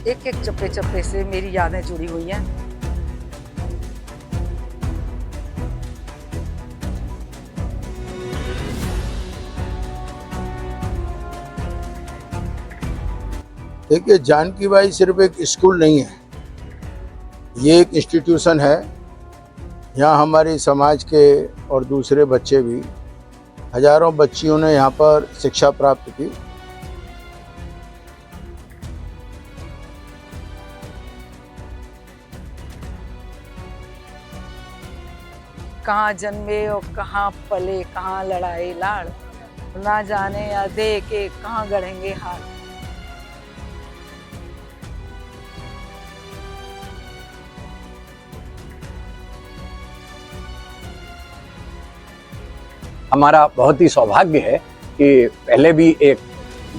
एक एक चप्पे चप्पे से मेरी यादें जुड़ी हुई हैं। देखिए, जानकी बाई सिर्फ एक स्कूल नहीं है, ये एक इंस्टीट्यूशन है। यहाँ हमारे समाज के और दूसरे बच्चे भी, हजारों बच्चियों ने यहाँ पर शिक्षा प्राप्त की। कहाँ जन्मे और कहाँ पले, कहाँ लड़ाई लाड़, ना जाने या दे के कहाँ गढ़ेंगे हाल। हमारा बहुत ही सौभाग्य है कि पहले भी एक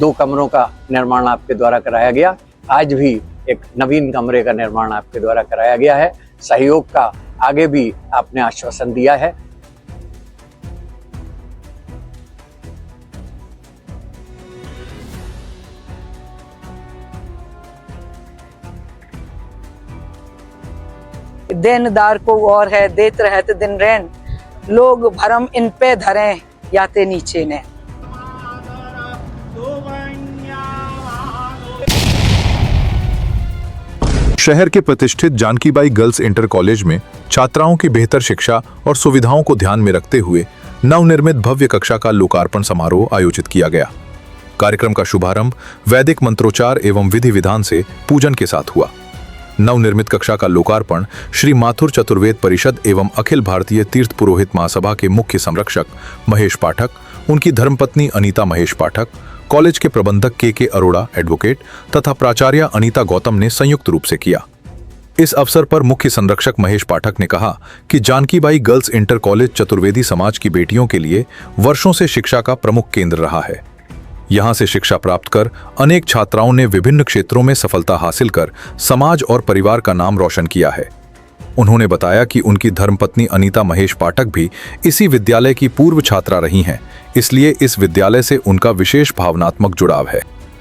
2 कमरों का निर्माण आपके द्वारा कराया गया, आज भी एक नवीन कमरे का निर्माण आपके द्वारा कराया गया है। सहयोग का आगे भी आपने आश्वासन दिया है। देनदार को और है, देत रहत दिन रैन, लोग भरम इन पे धरें याते नीचे ने। शहर के प्रतिष्ठित Janki Bai girls inter college में छात्राओं की बेहतर शिक्षा और सुविधाओं को ध्यान में रखते हुए नवनिर्मित भव्य कक्षा का लोकार्पण समारोह आयोजित किया गया। कार्यक्रम का शुभारंभ वैदिक मंत्रोच्चार एवं विधि विधान से पूजन के साथ हुआ। नवनिर्मित कक्षा का लोकार्पण श्री माथुर चतुर्वेद परिषद एवं अखिल भारतीय तीर्थ पुरोहित महासभा के मुख्य संरक्षक महेश पाठक, उनकी धर्मपत्नी अनीता महेश पाठक, कॉलेज के प्रबंधक के अरोड़ा एडवोकेट तथा प्राचार्य अनीता गौतम ने संयुक्त रूप से किया। इस अवसर पर मुख्य संरक्षक महेश पाठक ने कहा कि Janki Bai girls inter college Chaturvedi समाज की बेटियों के लिए वर्षों से शिक्षा का प्रमुख केंद्र रहा है। यहां से शिक्षा प्राप्त कर अनेक छात्राओं ने विभिन्न क्षेत्रों में सफलता हासिल कर समाज और परिवार का नाम रोशन किया है। उन्होंने बताया कि उनकी धर्मपत्नी अनीता महेश पाठक भी इसी विद्यालय की पूर्व छात्रा रही हैं, इसलिए इस विद्यालय से उनका विशेष भावनात्मक जुड़ाव है।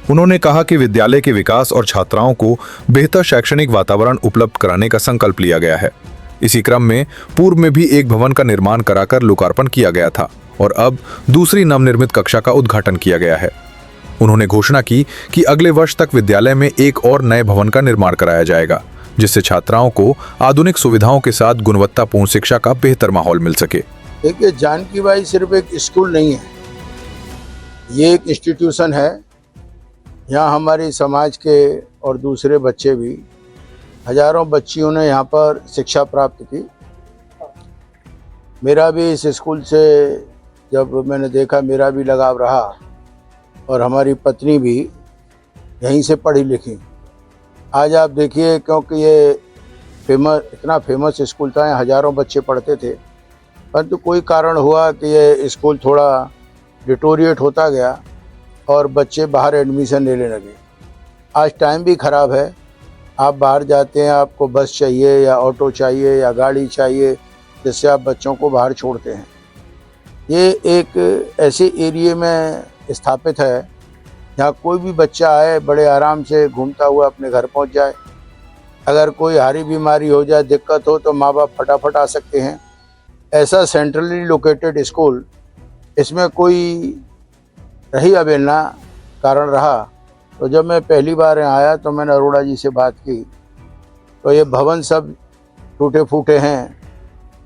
उन्होंने कहा कि विद्यालय के विकास और छात्राओं को बेहतर शैक्षणिक वातावरण उपलब्ध कराने का संकल्प लिया गया है। इसी क्रम में पूर्व में भी एक भवन का निर्माण कराकर लोकार्पण किया गया था और अब दूसरी नवनिर्मित कक्षा का उद्घाटन किया गया है। उन्होंने घोषणा की कि अगले वर्ष तक विद्यालय में एक और नए भवन का निर्माण कराया जाएगा, जिससे छात्राओं को आधुनिक सुविधाओं के साथ गुणवत्तापूर्ण शिक्षा का बेहतर माहौल मिल सके। देखिए, जानकी बाई सिर्फ एक स्कूल नहीं है, ये एक इंस्टीट्यूशन है। यहाँ हमारे समाज के और दूसरे बच्चे भी, हजारों बच्चियों ने यहाँ पर शिक्षा प्राप्त की। मेरा भी इस स्कूल से जब मैंने देखा, मेरा भी लगाव रहा और हमारी पत्नी भी यहीं से पढ़ी लिखी। आज आप देखिए, क्योंकि ये इतना फेमस स्कूल था, हजारों बच्चे पढ़ते थे, परंतु कोई कारण हुआ कि ये स्कूल थोड़ा डिटोरिएट होता गया और बच्चे बाहर एडमिशन लेने लगे। आज टाइम भी ख़राब है, आप बाहर जाते हैं, आपको बस चाहिए या ऑटो चाहिए या गाड़ी चाहिए, जिससे आप बच्चों को बाहर छोड़ते हैं। ये एक ऐसे एरिया में स्थापित है जहाँ कोई भी बच्चा आए, बड़े आराम से घूमता हुआ अपने घर पहुँच जाए। अगर कोई भारी बीमारी हो जाए, दिक्कत हो, तो माँ बाप फटाफट आ सकते हैं। ऐसा सेंट्रली लोकेटेड स्कूल, इसमें कोई रही अवहेलना कारण रहा। तो जब मैं पहली बार यहाँ आया तो मैंने अरोड़ा जी से बात की, तो ये भवन सब टूटे फूटे हैं,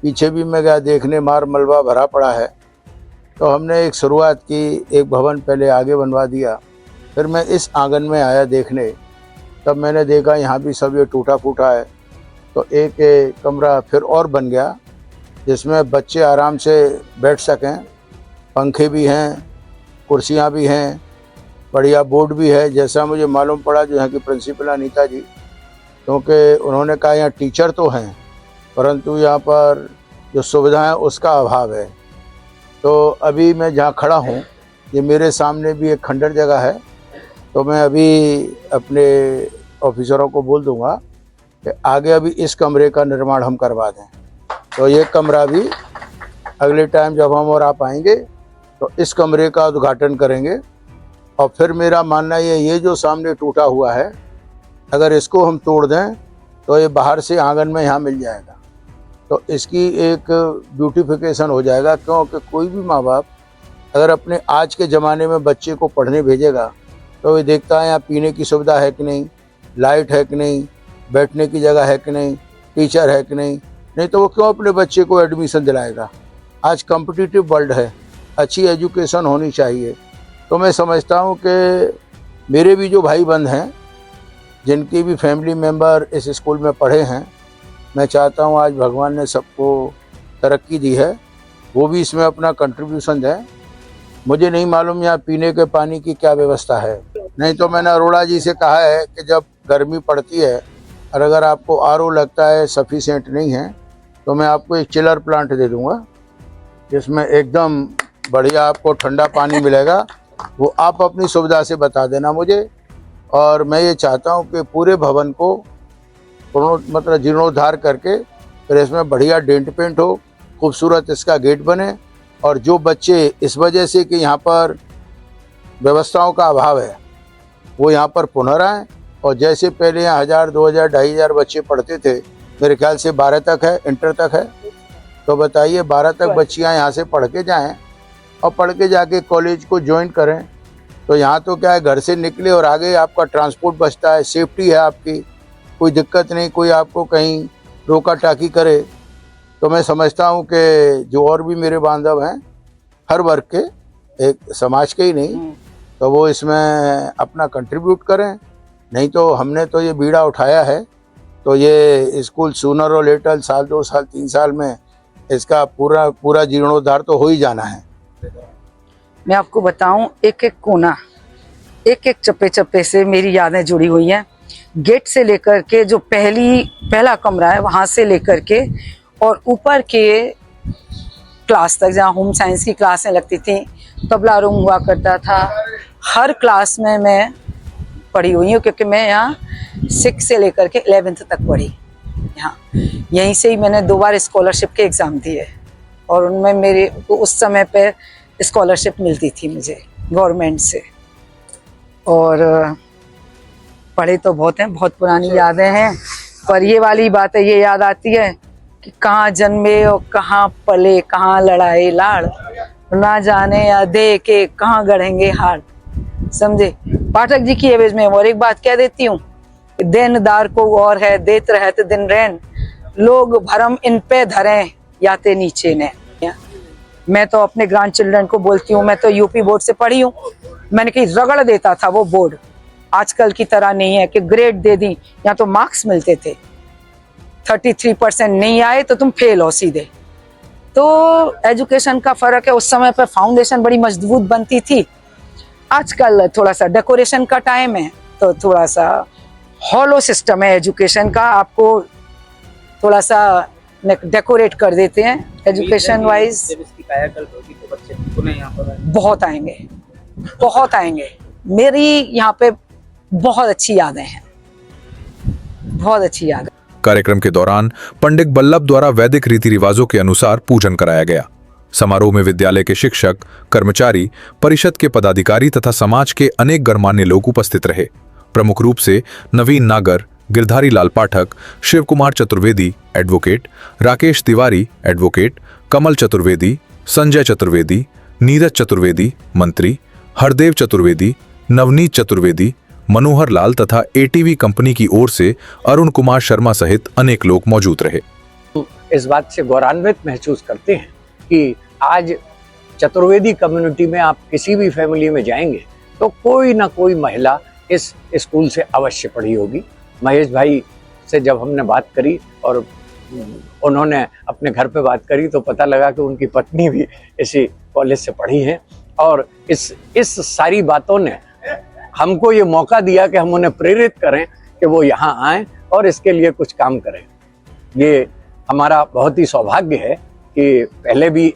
पीछे भी मैं गया देखने, मार मलबा भरा पड़ा है। तो हमने एक शुरुआत की, एक भवन पहले आगे बनवा दिया, फिर मैं इस आंगन में आया देखने, तब मैंने देखा यहाँ भी सब ये टूटा फूटा है। तो एक कमरा फिर और बन गया, जिसमें बच्चे आराम से बैठ सकें, पंखे भी हैं, कुर्सियाँ भी हैं, बढ़िया बोर्ड भी है। जैसा मुझे मालूम पड़ा जो यहाँ की प्रिंसिपल अनीता जी, क्योंकि उन्होंने कहा यहाँ टीचर तो हैं, परंतु यहाँ पर जो सुविधाएं उसका अभाव है। तो अभी मैं जहाँ खड़ा हूँ, ये मेरे सामने भी एक खंडर जगह है, तो मैं अभी अपने ऑफिसरों को बोल दूँगा कि आगे अभी इस कमरे का निर्माण हम करवा दें। तो ये कमरा भी अगले टाइम जब हम और आप आएंगे तो इस कमरे का उद्घाटन करेंगे। और फिर मेरा मानना ये जो सामने टूटा हुआ है, अगर इसको हम तोड़ दें तो ये बाहर से आंगन में यहाँ मिल जाएगा, तो इसकी एक ब्यूटिफिकेशन हो जाएगा। क्योंकि कोई भी माँ बाप अगर अपने आज के ज़माने में बच्चे को पढ़ने भेजेगा तो ये देखता है यहाँ पीने की सुविधा है कि नहीं, लाइट है कि नहीं, बैठने की जगह है कि नहीं, टीचर है कि नहीं तो वो क्यों अपने बच्चे को एडमिशन दिलाएगा। आज कॉम्पिटिटिव वर्ल्ड है, अच्छी एजुकेशन होनी चाहिए। तो मैं समझता हूँ कि मेरे भी जो भाई बंद हैं जिनकी भी फैमिली मेम्बर इस स्कूल में पढ़े हैं, मैं चाहता हूँ आज भगवान ने सबको तरक्की दी है, वो भी इसमें अपना कंट्रीब्यूशन दें। मुझे नहीं मालूम यहाँ पीने के पानी की क्या व्यवस्था है, नहीं तो मैंने अरोड़ा जी से कहा है कि जब गर्मी पड़ती है और अगर आपको आरओ लगता है सफिशिएंट नहीं है तो मैं आपको एक चिलर प्लांट दे दूँगा जिसमें एकदम बढ़िया आपको ठंडा पानी मिलेगा। वो आप अपनी सुविधा से बता देना मुझे। और मैं ये चाहता हूँ कि पूरे भवन को मतलब जीर्णोद्धार करके फिर इसमें बढ़िया डेंट पेंट हो, खूबसूरत इसका गेट बने और जो बच्चे इस वजह से कि यहाँ पर व्यवस्थाओं का अभाव है वो यहाँ पर पुनः और जैसे पहले यहाँ 1000, 2000, 2500 बच्चे पढ़ते थे, मेरे ख्याल से 12 तक है, इंटर तक है, तो बताइए 12 तक बच्चियाँ यहाँ से पढ़ के जाएँ और पढ़ के जाके कॉलेज को ज्वाइन करें। तो यहाँ तो क्या है, घर से निकले और आगे आपका ट्रांसपोर्ट बचता है, सेफ्टी है आपकी, कोई दिक्कत नहीं, कोई आपको कहीं रोका टाकी करे। तो मैं समझता हूँ कि जो और भी मेरे बांधव हैं हर वर्ग के, एक समाज के ही नहीं, तो वो इसमें अपना कंट्रीब्यूट करें। नहीं तो हमने तो ये बीड़ा उठाया है, तो ये स्कूल सूनर और लेटर साल 2 साल 3 साल में इसका पूरा जीर्णोद्धार तो हो ही जाना है। मैं आपको बताऊं, एक एक कोना, एक एक चप्पे चप्पे से मेरी यादें जुड़ी हुई हैं। गेट से लेकर के जो पहला कमरा है वहाँ से लेकर के और ऊपर के क्लास तक जहाँ होम साइंस की क्लासें लगती थी, तबला रूम हुआ करता था, हर क्लास में मैं पढ़ी हुई हूँ क्योंकि मैं यहाँ 6 से लेकर के 11th तक पढ़ी। यहाँ यहीं से ही मैंने 2 बार स्कॉलरशिप के एग्ज़ाम दिए और उनमें मेरे उस समय पे स्कॉलरशिप मिलती थी मुझे गवर्नमेंट से। और पढ़े तो बहुत हैं, बहुत पुरानी यादें हैं, पर ये वाली बातें ये याद आती है कि कहाँ जन्मे और कहाँ पले, कहाँ लड़ाई लाड़, ना जाने या दे के कहाँ गढ़ेंगे हाड़। समझे। पाठक जी की एवज में और एक बात कह देती हूँ, देनदार को और है देत रहत दिन रैन, लोग भरम इन पे धरें याते नीचे ने। मैं तो अपने ग्रैंड चिल्ड्रन को बोलती हूँ, मैं तो यूपी बोर्ड से पढ़ी हूँ, मैंने कहीं रगड़ देता था वो बोर्ड। आजकल की तरह नहीं है कि ग्रेड दे दी, यहाँ तो मार्क्स मिलते थे, 33% नहीं आए तो तुम फेल हो सीधे। तो एजुकेशन का फर्क है। उस समय पे फाउंडेशन बड़ी मजबूत बनती थी, आजकल थोड़ा सा डेकोरेशन का टाइम है तो थोड़ा सा हॉलो सिस्टम है एजुकेशन का, आपको थोड़ा सा डेकोरेट कर देते हैं एजुकेशन वाइज। बहुत आएंगे, बहुत आएंगे। मेरी यहाँ पे बहुत अच्छी यादें हैं, बहुत अच्छी यादें। कार्यक्रम के दौरान पंडित बल्लभ द्वारा वैदिक रीति रिवाजों के अनुसार पूजन कराया गया। समारोह में विद्यालय के शिक्षक, कर्मचारी, परिषद के पदाधिकारी तथा समाज के अनेक गणमान्य लोग उपस्थित रहे। प्रमुख रूप से नवीन नागर, गिरधारी लाल पाठक, शिव कुमार चतुर्वेदी एडवोकेट, राकेश तिवारी एडवोकेट, कमल चतुर्वेदी, संजय चतुर्वेदी, नीरज चतुर्वेदी मंत्री, हरदेव चतुर्वेदी, नवनीत चतुर्वेदी, मनोहर लाल तथा एटीवी कंपनी की ओर से अरुण कुमार शर्मा सहित अनेक लोग मौजूद रहे। इस बात से गौरवान्वित महसूस करते हैं कि आज चतुर्वेदी कम्युनिटी में आप किसी भी फैमिली में जाएंगे तो कोई ना कोई महिला इस स्कूल से अवश्य पढ़ी होगी। महेश भाई से जब हमने बात करी और उन्होंने अपने घर पे बात करी तो पता लगा कि उनकी पत्नी भी इसी कॉलेज से पढ़ी है और इस सारी बातों ने हमको ये मौका दिया कि हम उन्हें प्रेरित करें कि वो यहाँ आएं और इसके लिए कुछ काम करें। ये हमारा बहुत ही सौभाग्य है कि पहले भी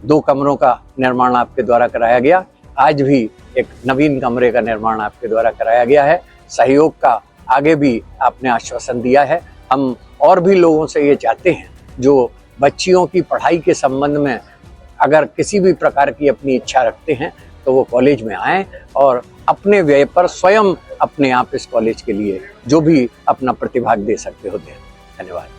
2 कमरों का निर्माण आपके द्वारा कराया गया, आज भी एक नवीन कमरे का निर्माण आपके द्वारा कराया गया है। सहयोग का आगे भी आपने आश्वासन दिया है। हम और भी लोगों से ये चाहते हैं जो बच्चियों की पढ़ाई के संबंध में अगर किसी भी प्रकार की अपनी इच्छा रखते हैं तो वो कॉलेज में आएं और अपने व्यय पर स्वयं अपने आप इस कॉलेज के लिए जो भी अपना प्रतिभाग दे सकते हो दें। धन्यवाद।